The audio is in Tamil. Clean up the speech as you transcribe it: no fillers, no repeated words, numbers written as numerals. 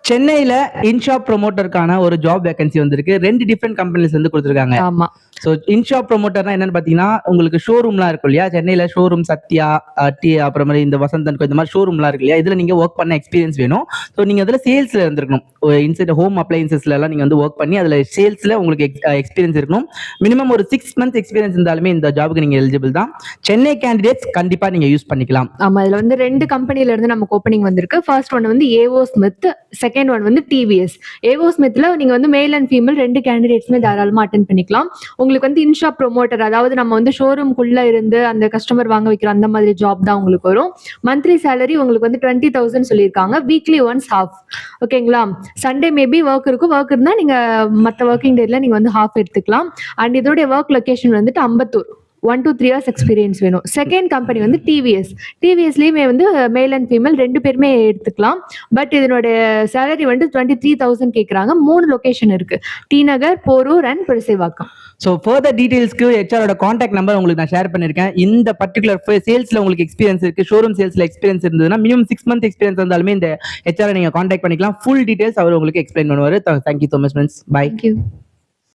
சென்னையில இன்ஷாப் ப்ரொமோட்டருக்கான ஒரு ஜாப் வேகன்சி வந்திருக்கு. 2 டிஃபரெண்ட் கம்பெனிஸ் வந்து குடுத்துருக்காங்க. ஆமா. ஸோ இன்ஷாப் ப்ரொமோட்டர்னா என்னன்னு பார்த்தீங்கன்னா, உங்களுக்கு ஷோரூம்லாம் இருக்கும் இல்லையா? சென்னையில ஷோரூம் சத்யா, அப்புறமேலு இந்த வசந்த் அண்ட் கோ இந்த மாரி ஷோரூம்லாம் இருக்கு இல்லையா? இதுல நீங்க வொர்க் பண்ண எக்ஸ்பீரியன்ஸ் வேணும். ஸோ நீங்க அதுல சேல்ஸ்ல இருந்திருக்கணும். இன்சைட் ஹோம் அப்ளையன்சஸ்லலாம் நீங்க வந்து வொர்க் பண்ணி அதுல சேல்ஸ்ல உங்களுக்கு எக்ஸ்பீரியன்ஸ் இருக்கணும். மினிமம் ஒரு 6 மந்த்ஸ் எக்ஸ்பீரியன்ஸ் இருந்தாலுமே இந்த ஜாப்க்கு நீங்க எலிஜிபிள் தான். சென்னை கேண்டிடேட்ஸ் கண்டிப்பா நீங்க யூஸ் பண்ணிக்கலாம். ஆமா. இதுல வந்து 2 கம்பெனில இருந்து நமக்கு ஓப்பனிங் வந்திருக்கு. ஃபர்ஸ்ட் ஒன் வந்து ஏஓ ஸ்மித், செகண்ட் ஒன் வந்து டிவிஎஸ். ஏஓ ஸ்மித்ல நீங்க வந்து மேல் அண்ட் ஃபீமேல் 2 கேண்டிடேட்ஸ்மே தாராளமா அட்டெண்ட் பண்ணிக்கலாம். உங்களுக்கு வந்து இன்ஷாப் ப்ரொமோட்டர், அதாவது நம்ம வந்து ஷோரூம்குள்ள இருந்து அந்த கஸ்டமர் வாங்க வைக்கிற அந்த மாதிரி ஜாப் தான் உங்களுக்கு வரும். மந்த்லி சேலரி உங்களுக்கு வந்து 20,000 சொல்லியிருக்காங்க. Weekly once half. ஓகேங்களா? சண்டே மேபி ஒர்க் இருக்கும். ஒர்க் இருந்தா நீங்க மற்ற ஒர்க்கிங் டேல நீங்க வந்து ஹாஃப் எடுத்துக்கலாம். அண்ட் இதோடைய ஒர்க் லொகேஷன் வந்துட்டு அம்பத்தூர். 1 to 3 இயர்ஸ் எக்ஸ்பீரியன்ஸ் வேணும். செகண்ட் கம்பெனி வந்து டிவிஎஸ். டிவிஎஸ்லயுமே வந்து மேல் அண்ட் ஃபீமேல் 2 பேருமே எடுத்துக்கலாம். பட் இதனுடைய சேலரி வந்து 23,000 கேட்குறாங்க. 3 லொகேஷன் இருக்கு. T Nagar, Porur and Perusaivakkam. So further டீடைல்ஸ்க்கு ஹெச்ஆரோட காண்டாக்ட் நம்பர் உங்களுக்கு நான் ஷேர் பண்ணியிருக்கேன். இந்த பர்டிகுலர் சேல்ஸ்ல உங்களுக்கு எக்ஸ்பீரியன்ஸ் இருக்கு, ஷோரூம் சேல்ஸ்ல எக்ஸ்பீரியன்ஸ் இருந்ததுன்னா மினிமம் 6 மந்த் எக்ஸ்பீரியன்ஸ் இருந்தாலுமே இந்த ஹெச்ஆரை நீங்க காண்டாக்ட் பண்ணிக்கலாம். ஃபுல் டீடைல்ஸ் அவர் உங்களுக்கு எக்ஸ்பிளைன் பண்ணுவாரு. Thank you so much friends. Bye. Thank you.